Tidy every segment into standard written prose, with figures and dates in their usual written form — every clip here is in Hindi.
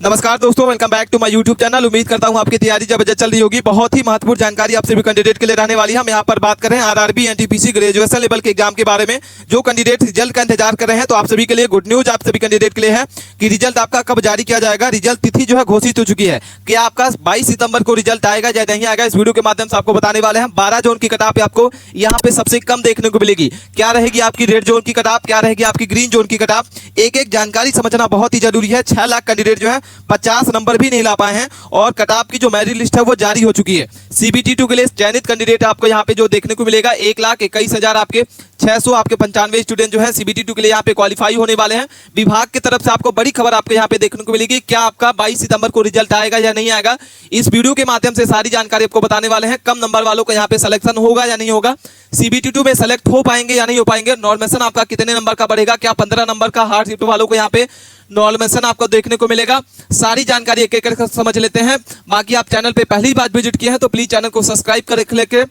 नमस्कार दोस्तों, welcome back to my YouTube channel. उम्मीद करता हूं आपकी तैयारी जबरदस्त चल रही होगी। बहुत ही महत्वपूर्ण जानकारी आप सभी कैंडिडेट के लिए रहने वाली है। हम यहां पर बात करें आरआरबी एनटीपीसी ग्रेजुएशन लेवल के एग्जाम के बारे में। जो कैंडिडेट रिजल्ट का इंतजार कर रहे हैं तो आप सभी के लिए गुड न्यूज आप सभी कैंडिडेट के लिए है कि रिजल्ट आपका कब जारी किया जाएगा। रिजल्ट तिथि जो है घोषित हो चुकी है। क्या आपका 22 सितंबर को रिजल्ट आएगा या नहीं आएगा, इस वीडियो के माध्यम से आपको बताने वाले हैं। 12 जोन की कटाप आपको यहाँ पे सबसे कम देखने को मिलेगी। क्या रहेगी आपकी रेड जोन की कटाप, क्या रहेगी आपकी ग्रीन जोन की कटाप, एक एक जानकारी समझना बहुत ही जरूरी है। 6 लाख कैंडिडेट जो है 50 नंबर भी नहीं ला पाए हैं और कटाप की जो मेरिट लिस्ट है वो जारी हो चुकी है। सीबीटी 2 के लिए चयनित कैंडिडेट आपको यहाँ पे जो देखने को मिलेगा 1,21,000 आपके 600 आपके 95 स्टूडेंट जो है सीबीटी 2 के लिए यहाँ पे क्वालिफाई होने वाले हैं। विभाग की तरफ से आपको बड़ी खबर आपको यहाँ पे देखने को मिलेगी। क्या आपका 22 सितंबर को रिजल्ट आएगा या नहीं आएगा, इस वीडियो के माध्यम से सारी जानकारी आपको बताने वाले हैं। कम नंबर वालों को यहाँ पे सिलेक्शन होगा या नहीं होगा, सीबीटी 2 में सेलेक्ट हो पाएंगे या नहीं हो पाएंगे, नॉर्मेशन आपका कितने नंबर का बढ़ेगा, क्या 15 नंबर का हार्ड शिफ्ट वालों को यहाँ पे नॉर्मेशन आपको देखने को मिलेगा। सारी जानकारी एक एक करके समझ लेते हैं। बाकी आप चैनल पे पहली बार विजिट किए हैं तो प्लीज चैनल को सब्सक्राइब कर रख लेके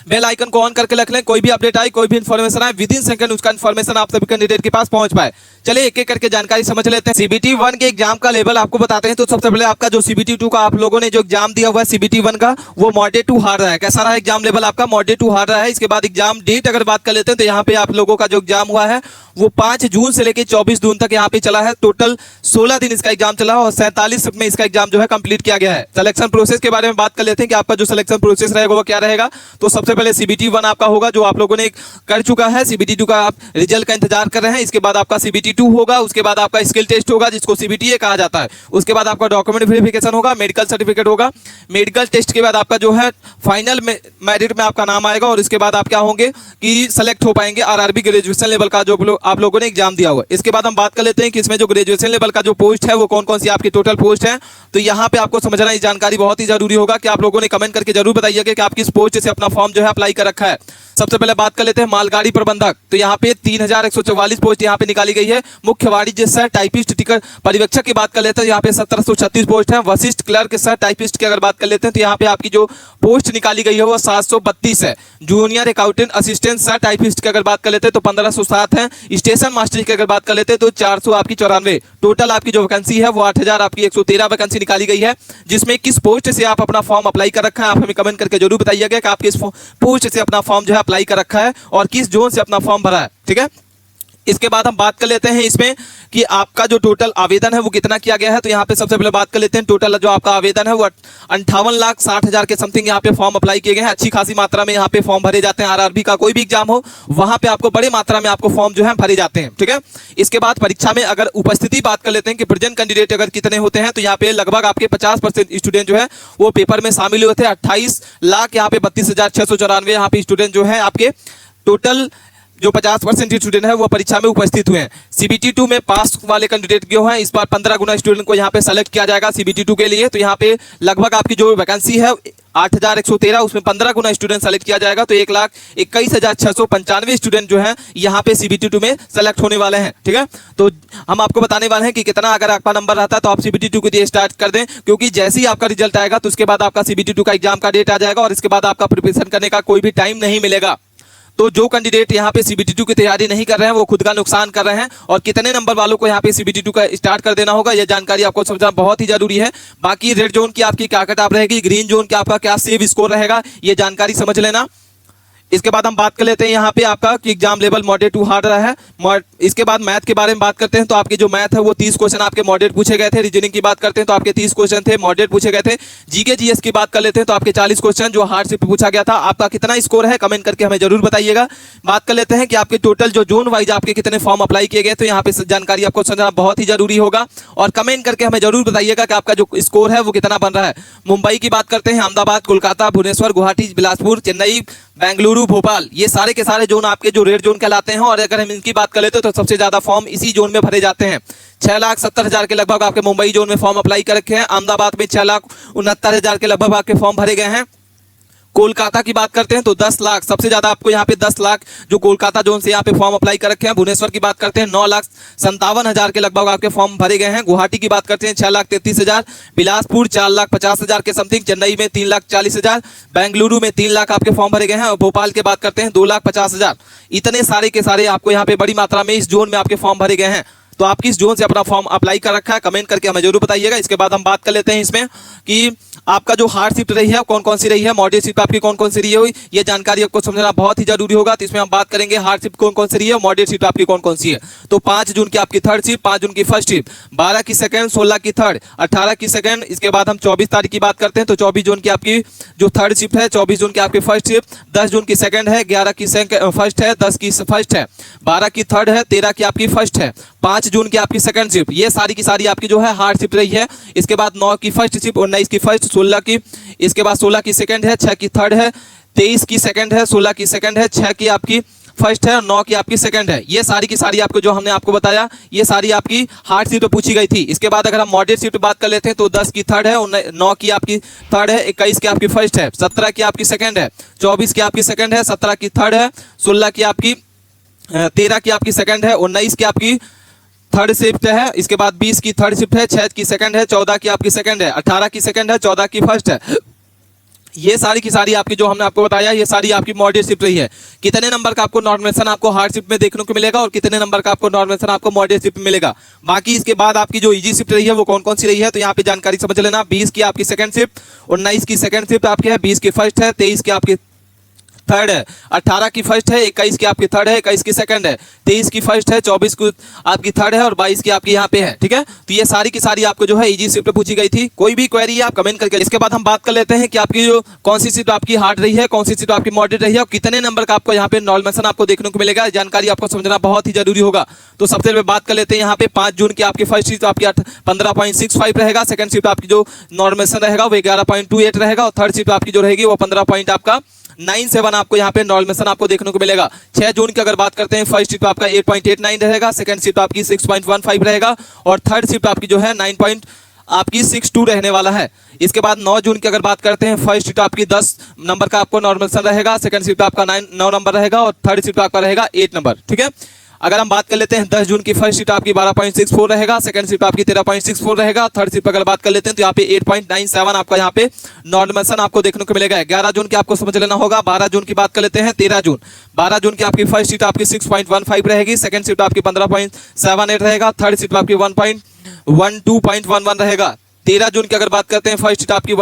बेल आइकन को ऑन करके रख लें। कोई भी अपडेट आए, कोई भी इन्फॉर्मेशन आए, विद इन सेकंड उसका इन्फॉर्मेशन आप सभी कैंडिडेट के पास पहुंच पाए। चलिए एक एक करके जानकारी समझ लेते हैं। सीबीटी 1 के एग्जाम का लेवल आपको बताते हैं। तो सबसे पहले आपका जो सीबीटी 2 का आप लोगों ने जो एग्जाम दिया हुआ है सीबीटी 1 का, वो मॉडरेट टू हार्ड रहा है। कैसा रहा एग्जाम लेवल आपका? मॉडरेट टू हार्ड रहा है। इसके बाद एग्जाम डेट अगर बात कर लेते हैं तो यहाँ पे आप लोगों का जो एग्जाम हुआ है वो 5 जून से लेकर 24 जून तक यहाँ पे चला है। टोटल 16 दिन इसका एग्जाम चला और 47 में इसका एग्जाम जो है कंप्लीट किया गया है। सिलेक्शन प्रोसेस के बारे में बात कर लेते हैं कि आपका जो सिलेक्शन प्रोसेस रहेगा वो क्या रहेगा। तो सबसे पहले सीबीटी 1 आपका होगा जो आप लोगों ने कर चुका है। सीबीटी 2 का आप रिजल्ट का इंतजार कर रहे हैं। इसके बाद आपका सीबीटी 2 होगा, उसके बाद आपका स्किल टेस्ट होगा जिसको सीबीटीए कहा जाता है। उसके बाद आपका डॉक्यूमेंट वेरिफिकेशन होगा, मेडिकल सर्टिफिकेट होगा। मेडिकल टेस्ट के बाद आपका जो है फाइनल मेरिट में आपका नाम आएगा और इसके बाद आप क्या होंगे कि सेलेक्ट हो पाएंगे आरआरबी ग्रेजुएशन लेवल का जो आप लोगों ने एग्जाम दिया हुआ। इसके बाद हम बात कर लेते हैं कि इसमें जो ग्रेजुएशन लेवल का जो पोस्ट है वो कौन कौन सी आपकी टोटल पोस्ट है। तो यहाँ पे आपको समझना ये जानकारी बहुत ही जरूरी होगा कि आप लोगों ने कमेंट करके जरूर बताइएगा कि आपकी इस पोस्ट से अपना फॉर्म जो है अप्लाई कर रखा है। सबसे पहले बात कर लेते हैं मालगाड़ी प्रबंधक। तो यहाँ पे 3144 पोस्ट यहाँ पे निकाली गई है। मुख्य वाणिज्य सह टाइपिस्ट टिकट पर्यवेक्षक की बात कर लेते हैं, यहाँ पे 1736 पोस्ट है। वशिष्ठ क्लर्क सह टाइपिस्ट की अगर बात कर लेते हैं तो यहाँ पे आपकी जो पोस्ट निकाली गई है वो 732 है। जूनियर अकाउंटेंट असिस्टेंट सह टाइपिस्ट की अगर बात कर लेते हैं तो 1507 है। स्टेशन मास्टर की अगर बात कर लेते हैं तो 400 आपकी 94। टोटल आपकी जो वैकेंसी है वो 8000 आपकी 113 वैकेंसी निकाली गई है। जिसमें किस पोस्ट से आप अपना फॉर्म अप्लाई कर रखा है आप हमें कमेंट करके जरूर बताइएगा कि आप किस पोस्ट से अपना फॉर्म जो है अप्लाई कर रखा है और किस जोन से अपना फॉर्म भरा है। ठीक है, इसके बाद हम बात कर लेते हैं इसमें कि आपका जो टोटल आवेदन है वो कितना किया गया है। तो यहाँ पे सबसे पहले बात कर लेते हैं टोटल जो आपका आवेदन है वो 58,60,000 के समथिंग यहाँ पे फॉर्म अप्लाई किए गए हैं। अच्छी खासी मात्रा में यहाँ पे फॉर्म भरे जाते हैं। आरआरबी का कोई भी एग्जाम हो वहां पे आपको बड़ी मात्रा में आपको फॉर्म जो है भरे जाते हैं। ठीक है, इसके बाद परीक्षा में अगर उपस्थिति बात कर लेते हैं कि प्रेजेंट कैंडिडेट अगर कितने होते हैं तो यहाँ पे लगभग आपके 50% स्टूडेंट जो है वो पेपर में शामिल हुए थे। 28 लाख यहाँ पे 32,694 यहाँ पे स्टूडेंट जो है आपके टोटल जो 50% स्टूडेंट है वो परीक्षा में उपस्थित हुए हैं। सीबीटी 2 में पास वाले कैंडिडेट जो हैं इस बार 15 गुना स्टूडेंट को यहाँ पे सेलेक्ट किया जाएगा सीबीटी 2 के लिए। तो यहाँ पे लगभग आपकी जो वैकेंसी है 8113, उसमें 15 गुना स्टूडेंट सेलेक्ट किया जाएगा। तो 1,21,695 स्टूडेंट जो है यहाँ पे सीबीटी 2 में सेलेक्ट होने वाले हैं। ठीक है, तो हम आपको बताने वाले हैं कि कितना अगर आपका नंबर रहता है तो आप सीबीटी 2 के लिए स्टार्ट कर दें, क्योंकि जैसे ही आपका रिजल्ट आएगा तो उसके बाद आपका सीबीटी 2 का एग्जाम का डेट आ जाएगा और इसके बाद आपका प्रिपरेशन करने का कोई भी टाइम नहीं मिलेगा। तो जो कैंडिडेट यहाँ पे सीबीटी 2 की तैयारी नहीं कर रहे हैं वो खुद का नुकसान कर रहे हैं। और कितने नंबर वालों को यहाँ पे सीबीटी 2 का स्टार्ट कर देना होगा, यह जानकारी आपको समझना बहुत ही जरूरी है। बाकी रेड जोन की आपकी क्या कट ऑफ रहेगी, ग्रीन जोन का आपका क्या सेव स्कोर रहेगा, ये जानकारी समझ लेना। इसके बाद हम बात कर लेते हैं यहाँ पे आपका कि exam level moderate to hard रहा है। इसके बाद मैथ के बारे में बात करते हैं तो आपके जो मैथ है वो 30 क्वेश्चन आपके मॉडरेट पूछे गए थे। रीजनिंग की बात करते हैं तो आपके 30 क्वेश्चन थे मॉडरेट पूछे गए थे। जीके जीएस की बात कर लेते हैं तो आपके 40 क्वेश्चन जो हार्ड से पूछा गया था। आपका कितना स्कोर है कमेंट करके हमें जरूर बताइएगा। बात कर लेते हैं कि आपके टोटल जो जोन वाइज आपके कितने फॉर्म अप्लाई किए गए, तो यहाँ पे जानकारी आपको समझना बहुत ही जरूरी होगा और कमेंट करके हमें जरूर बताइएगा कि आपका जो स्कोर है वो कितना बन रहा है। मुंबई की बात करते हैं, अहमदाबाद, कोलकाता, भुवनेश्वर, गुवाहाटी, बिलासपुर, चेन्नई, बेंगलुरु, भोपाल, ये सारे के सारे जोन आपके जो रेड जोन कहलाते हैं। और अगर हम इनकी बात कर लेते हैं तो सबसे ज्यादा फॉर्म इसी जोन में भरे जाते हैं। 6,70,000 के लगभग आपके मुंबई जोन में फॉर्म अप्लाई कर रखे हैं। अहमदाबाद में 6,69,000 के लगभग आपके फॉर्म भरे गए हैं। कोलकाता की बात करते हैं तो 10 लाख, सबसे ज्यादा आपको यहाँ पे 10 लाख जो कोलकाता जोन से यहाँ पे फॉर्म अप्लाई कर रखे हैं। भुवनेश्वर की बात करते हैं 9,57,000 के लगभग आपके फॉर्म भरे गए हैं। गुवाहाटी की बात करते हैं 6,33,000, बिलासपुर 4,50,000 के समथिंग, चेन्नई में 3,40,000, बेंगलुरु में 3 लाख आपके फॉर्म भरे गए हैं और भोपाल की बात करते हैं 2,50,000। इतने सारे के सारे आपको यहाँ पे बड़ी मात्रा में इस जोन में आपके फॉर्म भरे गए हैं। तो आप किस जोन से अपना फॉर्म अप्लाई कर रखा है कमेंट करके हमें जरूर बताइएगा। इसके बाद हम बात कर लेते हैं इसमें कि आपका जो हार्ड शिफ्ट रही है कौन कौन सी रही है, मॉडरेट शिफ्ट आपकी कौन कौन सी रही है, ये जानकारी आपको समझना बहुत ही जरूरी होगा। तो इसमें हम बात करेंगे हार्ड शिफ्ट कौन कौन सी रही है, मॉडरेट शिफ्ट आपकी कौन कौन सी है। तो 5 जून की आपकी थर्ड शिफ्ट, 5 जून की फर्स्ट शिफ्ट, 12 की सेकंड, 16 की थर्ड, 18 की सेकंड। इसके बाद हम 24 तारीख की बात करते हैं तो 24 जून की आपकी जो थर्ड शिफ्ट है, 24 जून की आपकी फर्स्ट शिफ्ट, 10 जून की सेकंड है, 11 की फर्स्ट है, 10 की फर्स्ट है, 12 की थर्ड है, 13 की आपकी फर्स्ट है, 5 जून की आपकी सेकंड शिफ्ट। ये सारी की सारी आपकी जो है हार्ड शिफ्ट रही है। इसके बाद 9 की फर्स्ट शिफ्ट, 19 की फर्स्ट, 16 की, इसके बाद 16 की सेकंड है, 6 की थर्ड है, 23 की सेकंड है, 16 की सेकंड है, 6 की आपकी फर्स्ट है और 9 की आपकी सेकंड है। ये सारी की सारी आपको जो हमने आपको बताया ये सारी आपकी हार्ड शिफ्ट पूछी गई थी। इसके बाद अगर हम मॉडरेट शिफ्ट बात कर लेते हैं तो 10 की थर्ड है, 9 की आपकी थर्ड है, 21 की आपकी फर्स्ट है, 17 की आपकी सेकंड है, 24 की आपकी सेकंड है, 17 की थर्ड है, 16 की आपकी 13 की आपकी सेकंड है, 19 की आपकी थर्ड शिफ्ट है, इसके बाद 20 की थर्ड शिफ्ट है, 6 की सेकंड है, 14 की आपकी सेकंड है, 18 की सेकंड है, 14 की फर्स्ट है। ये सारी की सारी आपकी जो हमने आपको बताया ये सारी आपकी मॉडरेट शिफ्ट रही है। कितने नंबर का आपको नॉर्मलेशन आपको हार्ड शिफ्ट में देखने को मिलेगा और कितने नंबर का आपको नॉर्मलेशन आपको मॉडरेट शिफ्ट मिलेगा। बाकी इसके बाद आपकी जो इजी शिफ्ट रही है वो कौन कौन सी रही है तो यहाँ पे जानकारी समझ लेना। 20 की आपकी सेकंड शिफ्ट, 19 की सेकंड शिफ्ट आपकी है, 20 की फर्स्ट है, 23 की आपकी थर्ड है, 18 की फर्स्ट है, 21 की आपकी थर्ड है, 21 की सेकंड है, 23 की फर्स्ट है, 24 की आपकी थर्ड है और 22 की आपकी यहाँ पे है। ठीक है, तो ये सारी की सारी आपको जो है इजी शिफ्ट पूछी गई थी। कोई भी क्वेरी है आप कमेंट करके। इसके बाद हम बात कर लेते हैं कि आपकी जो कौन सी शिफ्ट आपकी हार्ड रही है, कौन सी शिफ्ट आपकी मॉडरेट रही है और कितने नंबर का आपको यहाँ पे नॉर्मलेशन आपको देखने को मिलेगा। जानकारी आपको समझना बहुत ही जरूरी होगा। तो सबसे पहले बात कर लेते हैं यहाँ पे 5 जून की आपकी फर्स्ट शिफ्ट आपकी 15.65 रहेगा, सेकंड शिफ्ट आपकी जो नॉर्मलेशन रहेगा वो 11.28 रहेगा और थर्ड शिफ्ट आपकी जो रहेगी वो 15 आपका 97 आपको यहाँ पे नॉर्मलेशन आपको देखने को मिलेगा। 6 जून की अगर बात करते हैं फर्स्ट शिफ्ट आपका 8.89 रहेगा, सेकंड शिफ्ट आपकी 6.15 रहेगा और थर्ड शिफ्ट आपकी जो है 9.62 रहने वाला है। इसके बाद 9 जून की अगर बात करते हैं फर्स्ट शिफ्ट आपकी 10 नंबर का आपको नॉर्मलेशन रहेगा, सेकंड शिफ्ट आपका 9 नंबर रहेगा और थर्ड शिफ्ट आपका रहेगा 8 नंबर। ठीक है, अगर हम बात कर लेते हैं 10 जून की फर्स्ट शिफ्ट आपकी 12.64 रहेगा, सेकंड शिफ्ट आपकी 13.64 रहेगा, थर्ड शिफ्ट अगर बात कर लेते हैं तो यहाँ पे 8.97 आपका यहाँ पे नॉर्मलेशन आपको देखने को मिलेगा। 11 जून की आपको समझ लेना होगा। 12 जून की बात कर लेते हैं 13 जून, 12 जून की आपकी फर्स्ट शिफ्ट आपकी 6.15 रहेगी, सेकंड शिफ्ट आपकी 15.78 रहेगा, थर्ड शिफ्ट आपकी 1.12.11 रहेगा। 13 जून की अगर बात करते हैं फर्स्ट शिफ्ट आपकी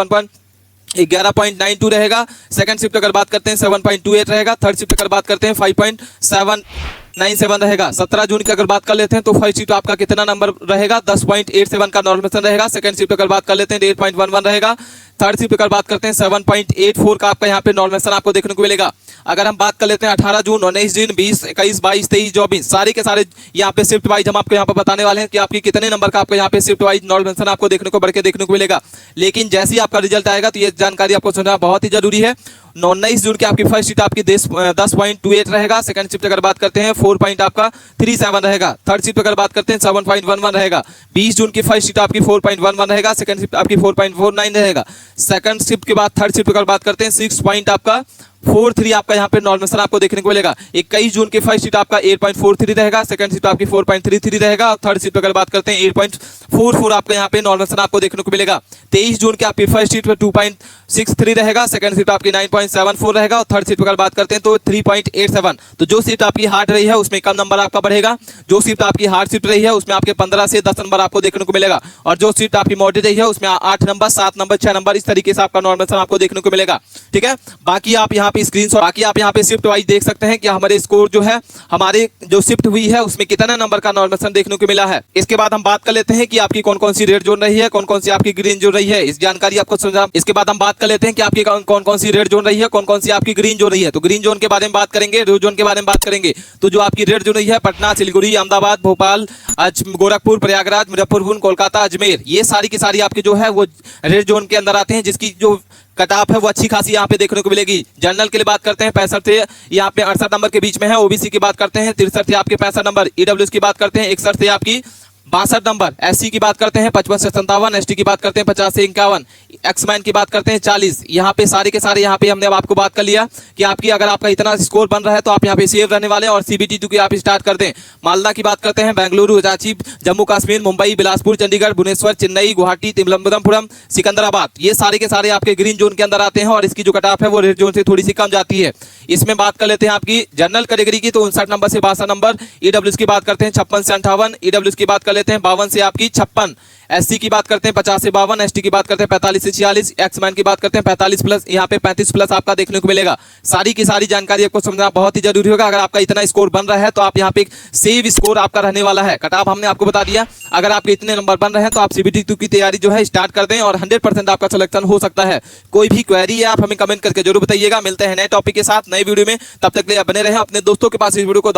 11.92 रहेगा, सेकंड शिफ्ट अगर बात करते हैं 7.28 रहेगा, थर्ड शिफ्ट अगर बात करते हैं 5.797 रहेगा। 17 जून की अगर बात कर लेते हैं तो फर्स्ट शिफ्ट आपका कितना नंबर रहेगा 10.87 का नॉर्मलेशन रहेगा, सेकंड शिफ्ट अगर बात कर लेते हैं 8.11 रहेगा, थर्ड शिफ्ट अगर बात करते हैं 7.84 का आपका यहाँ पे नॉर्मलेशन आपको देखने को मिलेगा। अगर हम बात कर लेते हैं 18 जून, 19 जून, 20, 21, 22, 23, 24 सारे के सारे यहाँ पे शिफ्ट वाइज हम आपको यहाँ पे बताने वाले हैं कि आपकी कितने नंबर का आपको यहाँ पे शिफ्ट वाइज नॉर्मलेशन आपको देखने को बढ़ के देखने को मिलेगा। लेकिन जैसे ही आपका रिजल्ट आएगा तो ये जानकारी आपको सुनना बहुत ही जरूरी है। 19 जून की आपकी फर्स्ट शिफ्ट आपकी 10.28 रहेगा, सेकंड शिफ्ट अगर बात करते हैं 4.37 रहेगा, थर्ड शिफ्ट अगर बात करते हैं 7.11 रहेगा। 20 जून की फर्स्ट शिफ्ट आपकी 4.11 रहेगा, सेकंड शिफ्ट आपकी 4.49 रहेगा, सेकंड शिफ्ट के बाद थर्ड शिफ्ट अगर बात करते हैं 6.43 आपका यहाँ पे नॉर्मलेशन आपको देखने को मिलेगा। 21 जून की फर्स्ट शिफ्ट आपका 8.43 रहेगा, सेकंड शिफ्ट आपकी 4.33 रहेगा और थर्ड शिफ्ट अगर बात करते हैं 8.44 आपका यहाँ पे नॉर्मलेशन आपको देखने को मिलेगा। 23 जून की आपकी फर्स्ट शिफ्ट 2.63 रहेगा, सेकंड शिफ्ट आपकी 9.74 रहेगा और थर्ड शिफ्ट अगर बात करते हैं तो 3.87। तो जो शिफ्ट आपकी हार्ड रही है उसमें कम नंबर आपका बढ़ेगा, जो शिफ्ट आपकी हार्ड शिफ्ट रही है उसमें आपके 15 से 10 नंबर आपको देखने को मिलेगा और जो शिफ्ट आपकी मॉडरेट रही है उसमें 8 नंबर, 7 नंबर, 6 नंबर इस तरीके से आपका नॉर्मलेशन आपको देखने को मिलेगा। ठीक है, बाकी आप यहाँ पे स्क्रीनशॉट, बाकी आप यहाँ पे शिफ्ट वाइज देख सकते हैं कि हमारे स्कोर जो है हमारे जो शिफ्ट हुई है उसमें कितना नंबर का नॉर्मलेशन देखने को मिला है। इसके बाद हम बात कर लेते हैं कि आपकी कौन कौन सी रेड जोन रही है, कौन कौन सी आपकी ग्रीन जोन रही है, इस जानकारी आपको समझा। इसके बाद हम बात कर लेते हैं कि आपकी कौन कौन सी रेड जोन रही है, कौन कौन सी आपकी ग्रीन जोन रही है। तो ग्रीन जोन के बारे में बात करेंगे, रेड जोन के बारे में बात करेंगे। तो जो आपकी रेड जोन रही है पटना, सिलीगुड़ी, अहमदाबाद, भोपाल, गोरखपुर, प्रयागराज, मुजफ्फरपुर, कोलकाता, अजमेर, ये सारी की सारी आपकी जो है वो रेड जोन के अंदर आते हैं, जिसकी जो कट ऑफ है वो अच्छी खासी यहाँ पे देखने को मिलेगी। जनरल के लिए बात करते हैं 65 से यहाँ पे 68 नंबर के बीच में है, ओबीसी की बात करते हैं 63 से आपके 65 नंबर, ईडब्ल्यूएस की बात करते हैं 61 से आपकी 62 नंबर। एससी की बात करते हैं 55 से 57, एसटी की बात करते हैं 50 से 51, एक्समैन की बात करते हैं 40। यहाँ पे सारे के सारे यहाँ पे हमने अब आपको बात कर लिया कि आपकी अगर आपका इतना स्कोर बन रहा है तो आप यहाँ पे सेव रहने वाले हैं और CBT2 की आप स्टार्ट कर दें। मालदा की बात करते हैं, बेंगलुरु, रांची, जम्मू कश्मीर, मुंबई, बिलासपुर, चंडीगढ़, भुवनेश्वर, चेन्नई, गुवाहाटी, तिरुवनंतपुरम, सिकंदराबाद, ये सारे के सारे आपके ग्रीन जोन के अंदर आते हैं और इसकी जो कट ऑफ है वो रेड जोन से थोड़ी सी कम जाती है। इसमें बात कर लेते हैं आपकी जनरल कैटेगरी की, तो 59 नंबर से 62 नंबर। ईडब्ल्यूएस की बात करते हैं 56 से 58, ईडब्ल्यूएस की बात कर लेते हैं 52 से आपकी 56, एससी की बात करते हैं 50 से 52, एसटी की बात करते हैं 45 से 46, एक्समैन की बात करते हैं 45 प्लस, यहाँ पे 35 प्लस आपका देखने को मिलेगा। सारी की सारी जानकारी आपको समझना बहुत ही जरूरी होगा। अगर आपका इतना स्कोर बन रहा है तो आप यहाँ पे सेव स्कोर आपका रहने वाला है। कट ऑफ हमने आपको बता दिया, अगर आपके इतने नंबर बन रहे हैं तो आप CBT2 की तैयारी जो है स्टार्ट कर दें और 100% आपका सिलेक्शन हो सकता है। कोई भी क्वेरी है आप हमें कमेंट करके जरूर बताइएगा। मिलते हैं नए टॉपिक के साथ नए वीडियो में, तब तक के लिए बने रहें अपने दोस्तों के पास इस वीडियो को